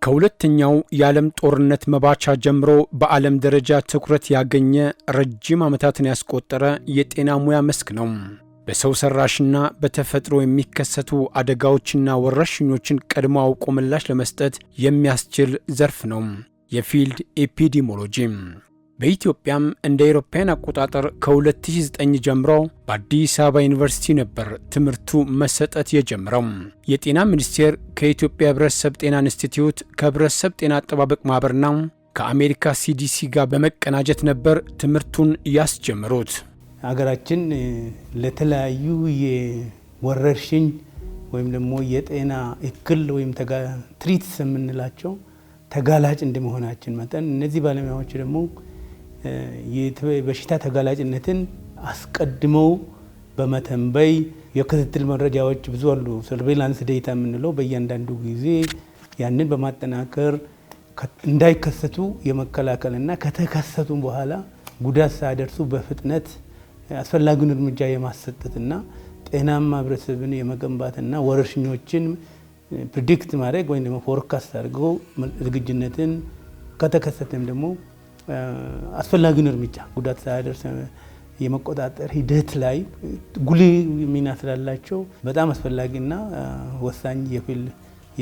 ከሁለተኛው የዓለም ጦርነት መባቻ ጀምሮ በዓለም ደረጃ ትኩረት ያገኘ ረጅም ዓመታትን ያስቆጠረ የጤና ሙያ መስክ ነው። በሰው ሰራሽና በተፈጥሮ የሚከሰቱ አደጋዎችና ወረርሽኞችን ቀድሞ አውቆ ምላሽ ለመስጠት የሚያስችል ዘርፍ ነው የፊልድ ኤፒዲሞሎጂ። በኢትዮጵያም እንደ አውሮፓውያን አቆጣጠር ከ2009 ጀምሮ በአዲስ አበባ ዩኒቨርሲቲ ነበር ትምህርቱ መሰጠት የጀመረው። የጤና ሚኒስቴር ከኢትዮጵያ ሕብረተሰብ ጤና ኢንስቲትዩት ከሕብረተሰብ ጤና አጠባበቅ ማህበርና ከአሜሪካ CDC ጋር በመቀናጀት ነበር ትምህርቱን ያስጀምሩት። ሀገራችን ለተለያዩ የወረርሽኝ ወይም ደግሞ የጤና እክል ወይም ትሪትስ የምንላቸው ተጋላጭ እንደመሆናችን መጠን እነዚህ ባለሙያዎች ደግሞ የበሽታ ተጋላጭነትን አስቀድመው በመተንበይ የክትትል መረጃዎች ብዙ አሉ። ሰርቬይላንስ ዴታ የምንለው በእያንዳንዱ ጊዜ ያንን በማጠናከር እንዳይከሰቱ የመከላከልና ከተከሰቱም በኋላ ጉዳት ሳያደርሱ በፍጥነት አስፈላጊውን እርምጃ የማሰጠትና ጤናማ ህብረተሰብን የመገንባትና ወረርሽኞችን ፕሪዲክት ማድረግ ወይም ደግሞ ፎርካስት አድርገው ዝግጁነትን ከተከሰተም ደግሞ አስፈላጊውን እርምጃ ጉዳት ሳያደርስ የመቆጣጠር ሂደት ላይ ጉልህ ሚና ስላላቸው በጣም አስፈላጊና ወሳኝ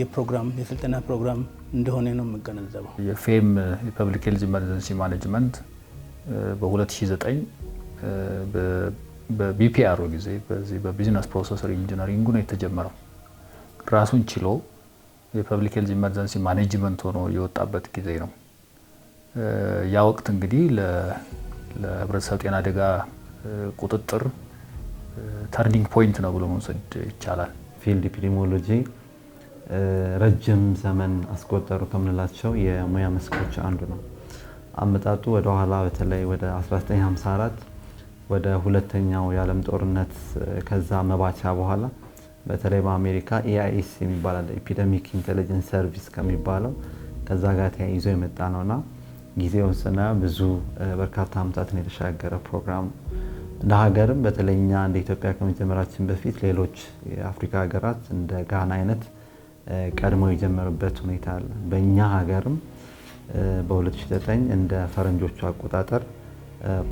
የፕሮግራም የስልጠና ፕሮግራም እንደሆነ ነው የምገነዘበው። የፌም የፐብሊክ ሄልዝ ኢመርጀንሲ ማኔጅመንት በ2009 በቢፒአር ጊዜ በዚህ በቢዝነስ ፕሮሰስ ኢንጂነሪንግ ነው የተጀመረው። ራሱን ችሎ የፐብሊክ ሄልዝ ኢመርጀንሲ ማኔጅመንት ሆኖ የወጣበት ጊዜ ነው። ያ ወቅት እንግዲህ ለህብረተሰብ ጤና አደጋ ቁጥጥር ተርኒንግ ፖይንት ነው ብሎ መውሰድ ይቻላል። ፊልድ ኤፒዲሞሎጂ ረጅም ዘመን አስቆጠሩ ከምንላቸው የሙያ መስኮች አንዱ ነው። አመጣጡ ወደ ኋላ በተለይ ወደ 1954 ወደ ሁለተኛው የዓለም ጦርነት ከዛ መባቻ በኋላ በተለይ በአሜሪካ EIS የሚባለው ኤፒደሚክ ኢንተለጀንስ ሰርቪስ ከሚባለው ከዛ ጋር ተያይዞ የመጣ ነውና ጊዜውን ስናየው ብዙ በርካታ አመታትን የተሻገረ ፕሮግራም እንደ ሀገርም በተለይኛ እንደ ኢትዮጵያ ከመጀመራችን በፊት ሌሎች የአፍሪካ ሀገራት እንደ ጋና አይነት ቀድሞ የጀመሩበት ሁኔታ አለ። በእኛ ሀገርም በ2009 እንደ ፈረንጆቹ አቆጣጠር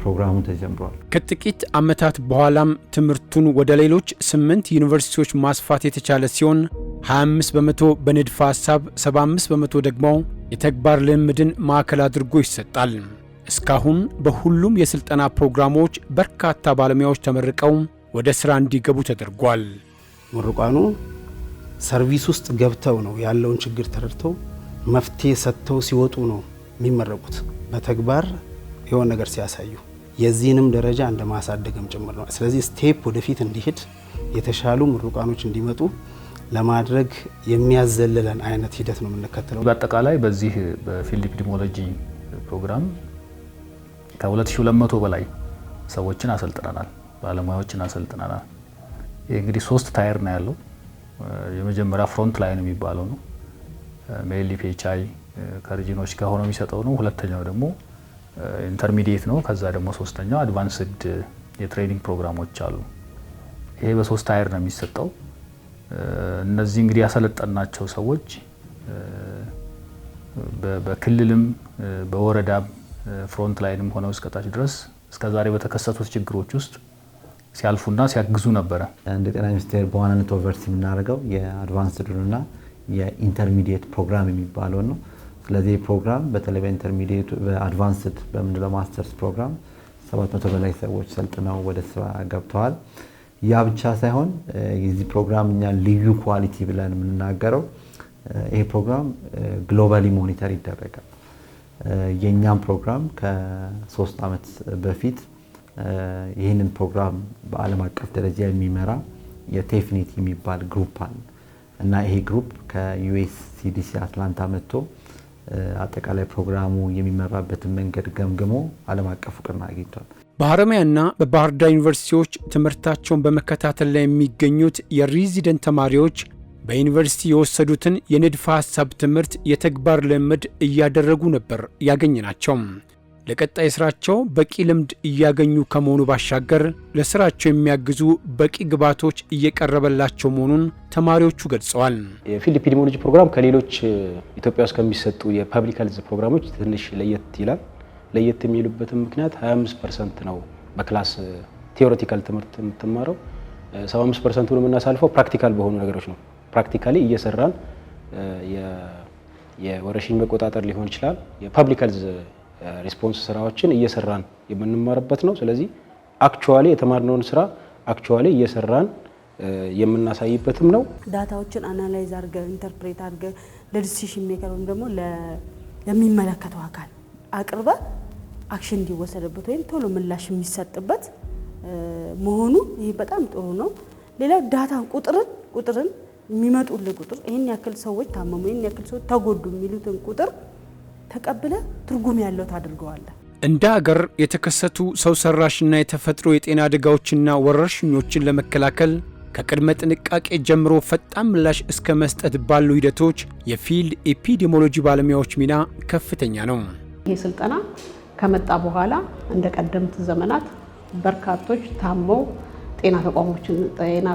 ፕሮግራሙ ተጀምሯል። ከጥቂት ዓመታት በኋላም ትምህርቱን ወደ ሌሎች 8 ዩኒቨርሲቲዎች ማስፋት የተቻለ ሲሆን 25% በንድፈ ሐሳብ፣ 75% ደግሞ የተግባር ልምድን ማዕከል አድርጎ ይሰጣል። እስካሁን በሁሉም የስልጠና ፕሮግራሞች በርካታ ባለሙያዎች ተመርቀው ወደ ስራ እንዲገቡ ተደርጓል። ምሩቃኑ ሰርቪስ ውስጥ ገብተው ነው ያለውን ችግር ተረድተው መፍትሄ ሰጥተው ሲወጡ ነው የሚመረቁት። በተግባር የሆነ ነገር ሲያሳዩ የዚህንም ደረጃ እንደማሳደግም ጭምር ነው። ስለዚህ ስቴፕ ወደፊት እንዲሄድ የተሻሉ ምሩቃኖች እንዲመጡ ለማድረግ የሚያዘልለን አይነት ሂደት ነው የምንከተለው። በአጠቃላይ በዚህ በፊልድ ኤፒዲሞሎጂ ፕሮግራም ከ2200 በላይ ሰዎችን አሰልጥነናል፣ ባለሙያዎችን አሰልጥነናል። ይህ እንግዲህ 3 ታየር ነው ያለው። የመጀመሪያ ፍሮንት ላይን የሚባለው ነው። ሜይንሊ PHI ከሪጂኖች ጋር ሆኖ የሚሰጠው ነው። ሁለተኛው ደግሞ ኢንተርሚዲየት ነው። ከዛ ደግሞ ሶስተኛው አድቫንስድ የትሬኒንግ ፕሮግራሞች አሉ። ይሄ በ3 ታየር ነው የሚሰጠው። እነዚህ እንግዲህ ያሰለጠናቸው ሰዎች በክልልም በወረዳም ፍሮንት ላይንም ሆነው እስከታች ድረስ እስከዛሬ በተከሰቱት ችግሮች ውስጥ ሲያልፉና ሲያግዙ ነበረ። እንደ ጤና ሚኒስቴር በዋናነት ኦቨርሲ የምናደርገው የአድቫንስድና የኢንተርሚዲየት ፕሮግራም የሚባለው ነው። ስለዚህ ፕሮግራም በተለይ በኢንተርሚዲየት በአድቫንስድ በምንለው ማስተርስ ፕሮግራም 700 በላይ ሰዎች ሰልጥነው ወደ ስራ ገብተዋል። ያ ብቻ ሳይሆን የዚህ ፕሮግራም እኛ ልዩ ኳሊቲ ብለን የምንናገረው ይሄ ፕሮግራም ግሎባሊ ሞኒተር ይደረጋል። የኛም ፕሮግራም ከ3 ዓመት በፊት ይህንን ፕሮግራም በዓለም አቀፍ ደረጃ የሚመራ የቴፍኔት የሚባል ግሩፕ አለ እና ይሄ ግሩፕ ከዩኤስ CDC አትላንታ መጥቶ አጠቃላይ ፕሮግራሙ የሚመራበትን መንገድ ገምግሞ ዓለም አቀፍ እውቅና አግኝቷል። በሐረማያና በባህር ዳር ዩኒቨርሲቲዎች ትምህርታቸውን በመከታተል ላይ የሚገኙት የሬዚደንት ተማሪዎች በዩኒቨርሲቲ የወሰዱትን የንድፈ ሐሳብ ትምህርት የተግባር ልምድ እያደረጉ ነበር ያገኘናቸው። ለቀጣይ ስራቸው በቂ ልምድ እያገኙ ከመሆኑ ባሻገር ለስራቸው የሚያግዙ በቂ ግብዓቶች እየቀረበላቸው መሆኑን ተማሪዎቹ ገልጸዋል። የፊልድ ኤፒዲሚዮሎጂ ፕሮግራም ከሌሎች ኢትዮጵያ ውስጥ ከሚሰጡ የፐብሊክ ሄልዝ ፕሮግራሞች ትንሽ ለየት ይላል። ለየት የሚሉበትም ምክንያት 25% ነው በክላስ ቲዮሬቲካል ትምህርት የምትማረው፣ 75%ን የምናሳልፈው ፕራክቲካል በሆኑ ነገሮች ነው። ፕራክቲካሊ እየሰራን የወረርሽኝ መቆጣጠር ሊሆን ይችላል፣ የፐብሊክ ሄልዝ ሪስፖንስ ስራዎችን እየሰራን የምንማርበት ነው። ስለዚህ አክቹአሊ የተማርነውን ስራ አክቹአሊ እየሰራን የምናሳይበትም ነው። ዳታዎችን አናላይዝ አድርገ ኢንተርፕሬት አድርገ ለዲሲሽን ሜከር ወይም ደግሞ ለሚመለከተው አካል አቅርበ አክሽን እንዲወሰድበት ወይም ቶሎ ምላሽ የሚሰጥበት መሆኑ ይህ በጣም ጥሩ ነው። ሌላ ዳታ ቁጥርን የሚመጡልህ ቁጥር ይሄን ያክል ሰዎች ታመሙ፣ ይሄን ያክል ሰዎች ተጎዱ የሚሉትን ቁጥር ተቀብለ ትርጉም ያለው ታድርገዋለህ። እንደ ሀገር የተከሰቱ ሰው ሰራሽና የተፈጥሮ የጤና አደጋዎችና ወረርሽኞችን ለመከላከል ከቅድመ ጥንቃቄ ጀምሮ ፈጣን ምላሽ እስከ መስጠት ባሉ ሂደቶች የፊልድ ኤፒዲሚዮሎጂ ባለሙያዎች ሚና ከፍተኛ ነው። ይህ ስልጠና ከመጣ በኋላ እንደ ቀደምት ዘመናት በርካቶች ታመው ጤና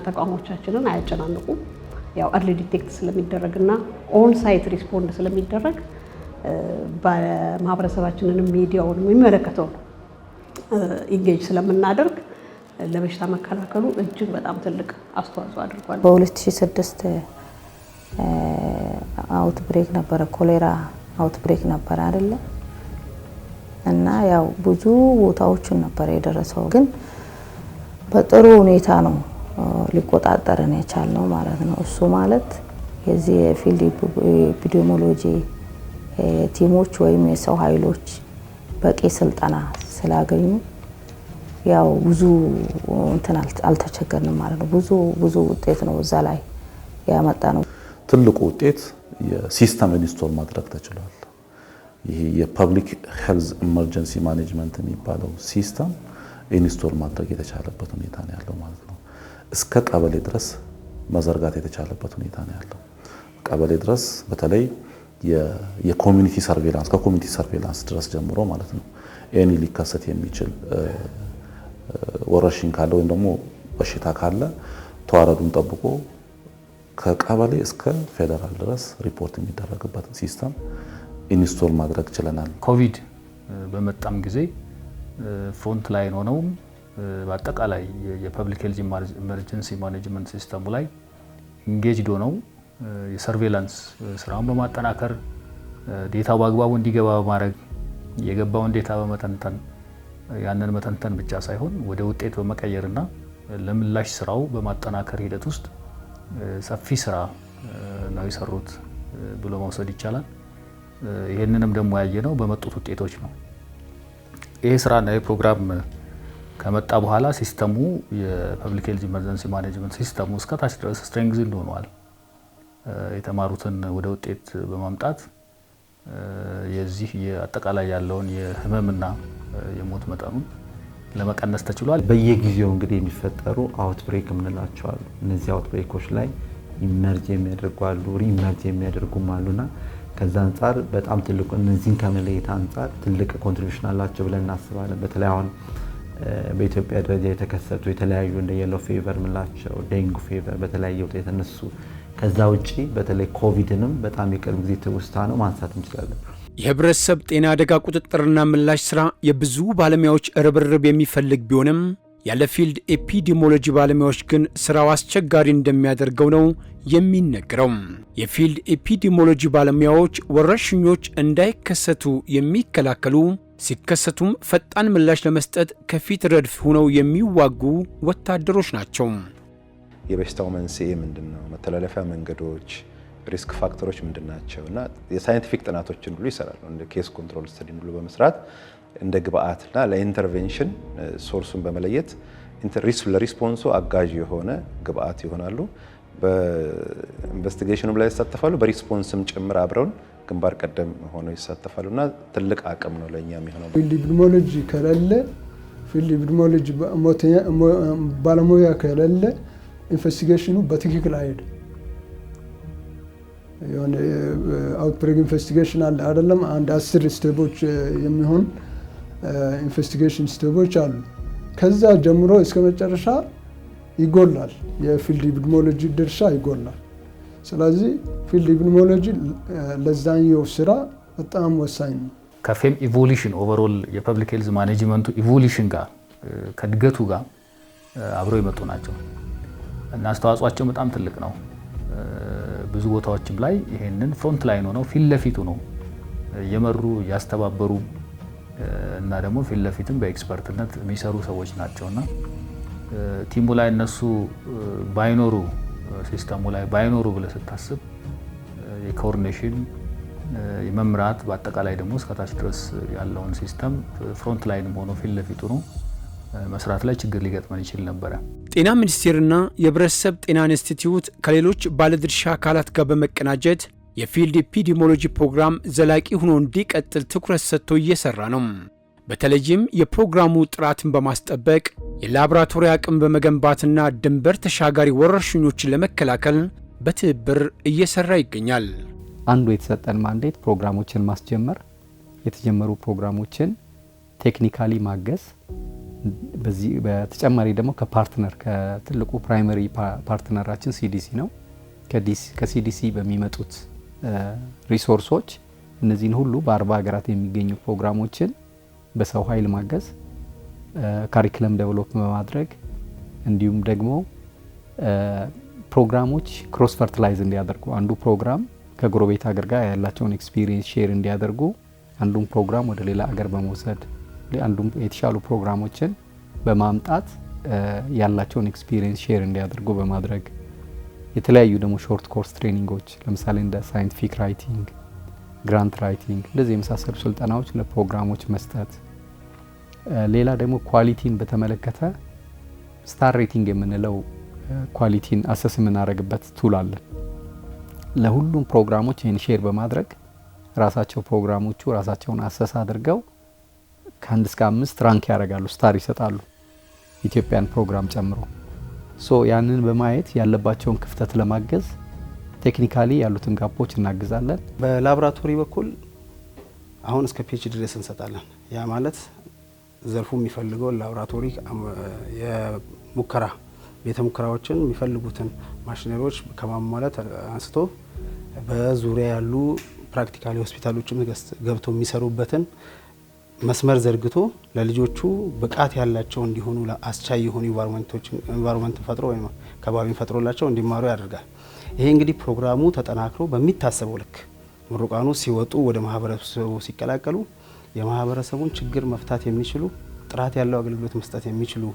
ተቋሞቻችንን አያጨናንቁም። ያው አርሊ ዲቴክት ስለሚደረግና ኦን ሳይት ሪስፖንድ ስለሚደረግ በማህበረሰባችንንም ሚዲያውን የሚመለከተው ኢንጌጅ ስለምናደርግ ለበሽታ መከላከሉ እጅግ በጣም ትልቅ አስተዋጽኦ አድርጓል። በ2006 አውትብሬክ ነበረ፣ ኮሌራ አውትብሬክ ነበረ አይደለ? እና ያው ብዙ ቦታዎችን ነበር የደረሰው፣ ግን በጥሩ ሁኔታ ነው ሊቆጣጠርን የቻልነው ማለት ነው። እሱ ማለት የዚህ የፊልድ ኤፒዲሚዮሎጂ ቲሞች ወይም የሰው ኃይሎች በቂ ስልጠና ስላገኙ ያው ብዙ እንትን አልተቸገርንም ማለት ነው። ብዙ ውጤት ነው እዛ ላይ ያመጣ ነው። ትልቁ ውጤት የሲስተም ኢንስቶል ማድረግ ተችሏል። ይሄ የፐብሊክ ሄልዝ ኢመርጀንሲ ማኔጅመንት የሚባለው ሲስተም ኢንስቶል ማድረግ የተቻለበት ሁኔታ ነው ያለው ማለት ነው። እስከ ቀበሌ ድረስ መዘርጋት የተቻለበት ሁኔታ ነው ያለው። ቀበሌ ድረስ በተለይ የኮሚኒቲ ሰርቬላንስ ከኮሚኒቲ ሰርቬላንስ ድረስ ጀምሮ ማለት ነው ኤኒ ሊከሰት የሚችል ወረርሽኝ ካለ ወይም ደግሞ በሽታ ካለ ተዋረዱን ጠብቆ ከቀበሌ እስከ ፌደራል ድረስ ሪፖርት የሚደረግበት ሲስተም ኢንስቶል ማድረግ ችለናል። ኮቪድ በመጣም ጊዜ ፍሮንት ላይን ሆነው በአጠቃላይ የፐብሊክ ሄልዝ ኢመርጀንሲ ማኔጅመንት ሲስተሙ ላይ ኢንጌጅድ ሆነው የሰርቬላንስ ስራውን በማጠናከር ዴታው በአግባቡ እንዲገባ በማድረግ የገባውን ዴታ በመተንተን ያንን መተንተን ብቻ ሳይሆን ወደ ውጤት በመቀየርና ለምላሽ ስራው በማጠናከር ሂደት ውስጥ ሰፊ ስራ ነው የሰሩት ብሎ መውሰድ ይቻላል። ይሄንንም ደግሞ ያየነው በመጡት ውጤቶች ነው። ይሄ ስራና ይሄ ፕሮግራም ከመጣ በኋላ ሲስተሙ የፐብሊክ ሄልዝ ኢመርጀንሲ ማኔጅመንት ሲስተሙ እስከ ታች ድረስ ስትሬንግዝ ሆኗል። የተማሩትን ወደ ውጤት በማምጣት የዚህ የአጠቃላይ ያለውን የህመምና የሞት መጠኑን ለመቀነስ ተችሏል። በየጊዜው እንግዲህ የሚፈጠሩ አውትብሬክ የምንላቸው አሉ። እነዚህ አውትብሬኮች ላይ ኢመርጅ የሚያደርጉ አሉ፣ ሪኢመርጅ የሚያደርጉም አሉና ከዛ አንጻር በጣም ትልቁ እነዚህን ከመለየት አንጻር ትልቅ ኮንትሪቢዩሽን አላቸው ብለን እናስባለን። በተለይ አሁን በኢትዮጵያ ደረጃ የተከሰቱ የተለያዩ እንደ የሎ ፌቨር የምንላቸው ዴንጉ ፌቨር በተለያየ ውጤት የተነሱ ከዛ ውጪ በተለይ ኮቪድንም በጣም የቅርብ ጊዜ ትውስታ ነው ማንሳት እንችላለን። የህብረተሰብ ጤና አደጋ ቁጥጥርና ምላሽ ስራ የብዙ ባለሙያዎች ርብርብ የሚፈልግ ቢሆንም ያለ ፊልድ ኤፒዲሚዮሎጂ ባለሙያዎች ግን ስራው አስቸጋሪ እንደሚያደርገው ነው የሚነገረው። የፊልድ ኤፒዲሚዮሎጂ ባለሙያዎች ወረርሽኞች እንዳይከሰቱ የሚከላከሉ፣ ሲከሰቱም ፈጣን ምላሽ ለመስጠት ከፊት ረድፍ ሆነው የሚዋጉ ወታደሮች ናቸው። የበሽታው መንስኤ ምንድነው? መተላለፊያ መንገዶች፣ ሪስክ ፋክተሮች ምንድናቸው? እና የሳይንቲፊክ ጥናቶችን ሁሉ ይሰራሉ። እንደ ኬስ ኮንትሮል ስተዲ ሁሉ በመስራት እንደ ግብአትና ለኢንተርቬንሽን ሶርሱን በመለየት ለሪስፖንሱ አጋዥ የሆነ ግብአት ይሆናሉ። በኢንቨስቲጌሽኑ ላይ ይሳተፋሉ። በሪስፖንስም ጭምር አብረውን ግንባር ቀደም ሆነው ይሳተፋሉና ትልቅ አቅም ነው ለኛ የሚሆነው። ፊልድ ኤፒዲሚዮሎጂ ከሌለ ፊልድ ኤፒዲሚዮሎጂ ባለሙያ ከሌለ ኢንቨስቲጌሽኑ በትክክል አይሄድም። የሆነ አውትብሬክ ኢንቨስቲጌሽን አለ አይደለም፣ አንድ 10 ስቴፖች የሚሆን ኢንቨስቲጌሽን ስቴፖች አሉ። ከዛ ጀምሮ እስከ መጨረሻ ይጎላል። የፊልድ ኢፒዲሞሎጂ ድርሻ ይጎላል። ስለዚህ ፊልድ ኢፒዲሞሎጂ ለዛኛው ስራ በጣም ወሳኝ ነው። ከፌም ኢቮሉሽን ኦቨርኦል የፐብሊክ ሄልዝ ማኔጅመንቱ ኢቮሉሽን ጋር ከእድገቱ ጋር አብረው የመጡ ናቸው እና አስተዋጽኦአቸው በጣም ትልቅ ነው። ብዙ ቦታዎችም ላይ ይሄንን ፍሮንት ላይን ሆነው ፊት ለፊቱ ነው እየመሩ እያስተባበሩ እና ደግሞ ፊት ለፊትም በኤክስፐርትነት የሚሰሩ ሰዎች ናቸውና ቲሙ ላይ እነሱ ባይኖሩ ሲስተሙ ላይ ባይኖሩ ብለህ ስታስብ የኮኦርዲኔሽን የመምራት በአጠቃላይ ደግሞ እስከታች ድረስ ያለውን ሲስተም ፍሮንት ላይንም ሆኖ ፊት ለፊቱ ነው መስራት ላይ ችግር ሊገጥመን ይችል ነበረ። ጤና ሚኒስቴርና የህብረተሰብ ጤና ኢንስቲትዩት ከሌሎች ባለድርሻ አካላት ጋር በመቀናጀት የፊልድ ኢፒዲሞሎጂ ፕሮግራም ዘላቂ ሆኖ እንዲቀጥል ትኩረት ሰጥቶ እየሰራ ነው። በተለይም የፕሮግራሙ ጥራትን በማስጠበቅ የላቦራቶሪ አቅም በመገንባትና ድንበር ተሻጋሪ ወረርሽኞችን ለመከላከል በትብብር እየሰራ ይገኛል። አንዱ የተሰጠን ማንዴት ፕሮግራሞችን ማስጀመር፣ የተጀመሩ ፕሮግራሞችን ቴክኒካሊ ማገዝ፣ በዚህ በተጨማሪ ደግሞ ከፓርትነር ከትልቁ ፕራይመሪ ፓርትነራችን ሲዲሲ ነው። ከሲዲሲ በሚመጡት ሪሶርሶች እነዚህን ሁሉ በ40 ሀገራት የሚገኙ ፕሮግራሞችን በሰው ኃይል ማገዝ፣ ካሪክለም ዴቨሎፕ በማድረግ እንዲሁም ደግሞ ፕሮግራሞች ክሮስ ፈርቲላይዝ እንዲያደርጉ አንዱ ፕሮግራም ከጎረቤት ሀገር ጋር ያላቸውን ኤክስፒሪየንስ ሼር እንዲያደርጉ አንዱን ፕሮግራም ወደ ሌላ ሀገር በመውሰድ አንዱን የተሻሉ ፕሮግራሞችን በማምጣት ያላቸውን ኤክስፒሪየንስ ሼር እንዲያደርጉ በማድረግ የተለያዩ ደግሞ ሾርት ኮርስ ትሬኒንጎች ለምሳሌ እንደ ሳይንቲፊክ ራይቲንግ፣ ግራንት ራይቲንግ እንደዚህ የመሳሰሉ ስልጠናዎች ለፕሮግራሞች መስጠት። ሌላ ደግሞ ኳሊቲን በተመለከተ ስታር ሬቲንግ የምንለው ኳሊቲን አሰስ የምናደርግበት ቱል አለን። ለሁሉም ፕሮግራሞች ይህን ሼር በማድረግ ራሳቸው ፕሮግራሞቹ ራሳቸውን አሰስ አድርገው ከ1 እስከ 5 ራንክ ያደርጋሉ፣ ስታር ይሰጣሉ፣ ኢትዮጵያን ፕሮግራም ጨምሮ። ያንን በማየት ያለባቸውን ክፍተት ለማገዝ ቴክኒካሊ ያሉትን ጋፖች እናግዛለን። በላቦራቶሪ በኩል አሁን እስከ ፒኤችዲ ድረስ እንሰጣለን። ያ ማለት ዘርፉ የሚፈልገው ላቦራቶሪ የሙከራ ቤተ ሙከራዎችን የሚፈልጉትን ማሽነሪዎች ከማሟላት አንስቶ በዙሪያ ያሉ ፕራክቲካሊ ሆስፒታሎችም ገብተው የሚሰሩበትን መስመር ዘርግቶ ለልጆቹ ብቃት ያላቸው እንዲሆኑ አስቻይ የሆኑ ኢንቫይሮንመንት ፈጥሮ ወይም ከባቢን ፈጥሮላቸው እንዲማሩ ያደርጋል። ይሄ እንግዲህ ፕሮግራሙ ተጠናክሮ በሚታሰበው ልክ ምሩቃኑ ሲወጡ ወደ ማህበረሰቡ ሲቀላቀሉ የማህበረሰቡን ችግር መፍታት የሚችሉ ጥራት ያለው አገልግሎት መስጠት የሚችሉ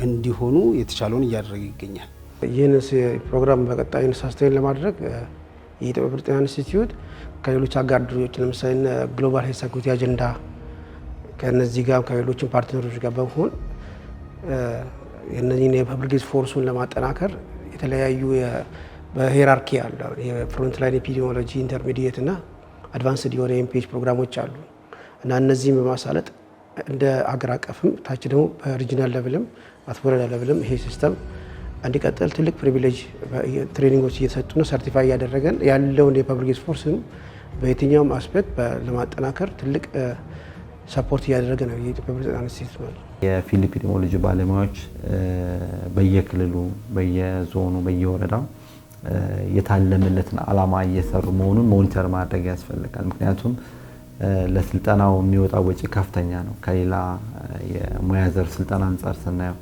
እንዲሆኑ የተቻለውን እያደረገ ይገኛል። ይህን ፕሮግራም በቀጣይ ሳስቴን ለማድረግ የኢትዮጵያ ጤና ኢንስቲትዩት ከሌሎች አጋር ድርጅቶች ለምሳሌ ግሎባል ሄልዝ ሴኩሪቲ አጀንዳ ከነዚህ ጋር ከሌሎችም ፓርትነሮች ጋር በመሆን የነዚህን የፐብሊክ ሄልዝ ፎርሱን ለማጠናከር የተለያዩ በሄራርኪ አለ የፍሮንት ላይን ኢፒዲሞሎጂ ኢንተርሚዲየት እና አድቫንስድ የሆነ ኤምፒኤች ፕሮግራሞች አሉ እና እነዚህም በማሳለጥ እንደ አገር አቀፍም ታች ደግሞ በሪጂናል ሌቭልም አትወረዳ ሌቭልም ይሄ ሲስተም እንዲቀጥል ትልቅ ፕሪቪሌጅ ትሬኒንጎች እየተሰጡ ነው። ሰርቲፋይ እያደረገን ያለውን የፐብሊክ ሄልዝ ፎርስን በየትኛውም አስፔክት ለማጠናከር ትልቅ ሰፖርት እያደረገ ነው የኢትዮጵያ ጤና ኢንስቲትዩት። የፊልድ ኢፒዲሞሎጂ ባለሙያዎች በየክልሉ በየዞኑ በየወረዳው የታለመለትን ዓላማ እየሰሩ መሆኑን ሞኒተር ማድረግ ያስፈልጋል። ምክንያቱም ለስልጠናው የሚወጣው ወጪ ከፍተኛ ነው ከሌላ የሙያ ዘርፍ ስልጠና አንጻር ስናየው።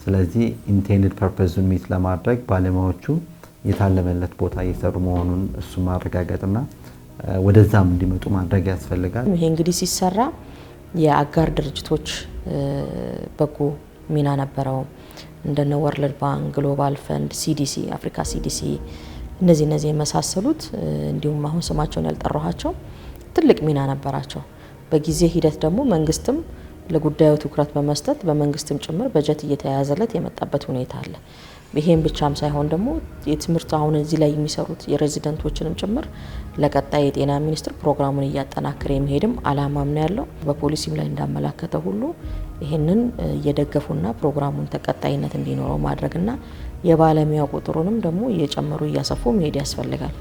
ስለዚህ ኢንቴንድድ ፐርፐዙን ሚት ለማድረግ ባለሙያዎቹ የታለመለት ቦታ እየሰሩ መሆኑን እሱ ማረጋገጥና ወደዛም እንዲመጡ ማድረግ ያስፈልጋል። ይሄ እንግዲህ ሲሰራ የአጋር ድርጅቶች በጎ ሚና ነበረው። እንደነ ወርልድ ባንክ፣ ግሎባል ፈንድ፣ ሲዲሲ፣ አፍሪካ ሲዲሲ እነዚህ የመሳሰሉት እንዲሁም አሁን ስማቸውን ያልጠራኋቸው ትልቅ ሚና ነበራቸው። በጊዜ ሂደት ደግሞ መንግስትም ለጉዳዩ ትኩረት በመስጠት በመንግስትም ጭምር በጀት እየተያያዘለት የመጣበት ሁኔታ አለ። ይሄን ብቻም ሳይሆን ደግሞ የትምህርት አሁን እዚህ ላይ የሚሰሩት የሬዚደንቶችንም ጭምር ለቀጣይ የጤና ሚኒስቴር ፕሮግራሙን እያጠናከረ የሚሄድም አላማም ነው ያለው። በፖሊሲም ላይ እንዳመላከተ ሁሉ ይሄንን እየደገፉና ፕሮግራሙን ተቀጣይነት እንዲኖረው ማድረግና የባለሙያ ቁጥሩንም ደግሞ እየጨመሩ እያሰፉ መሄድ ያስፈልጋል።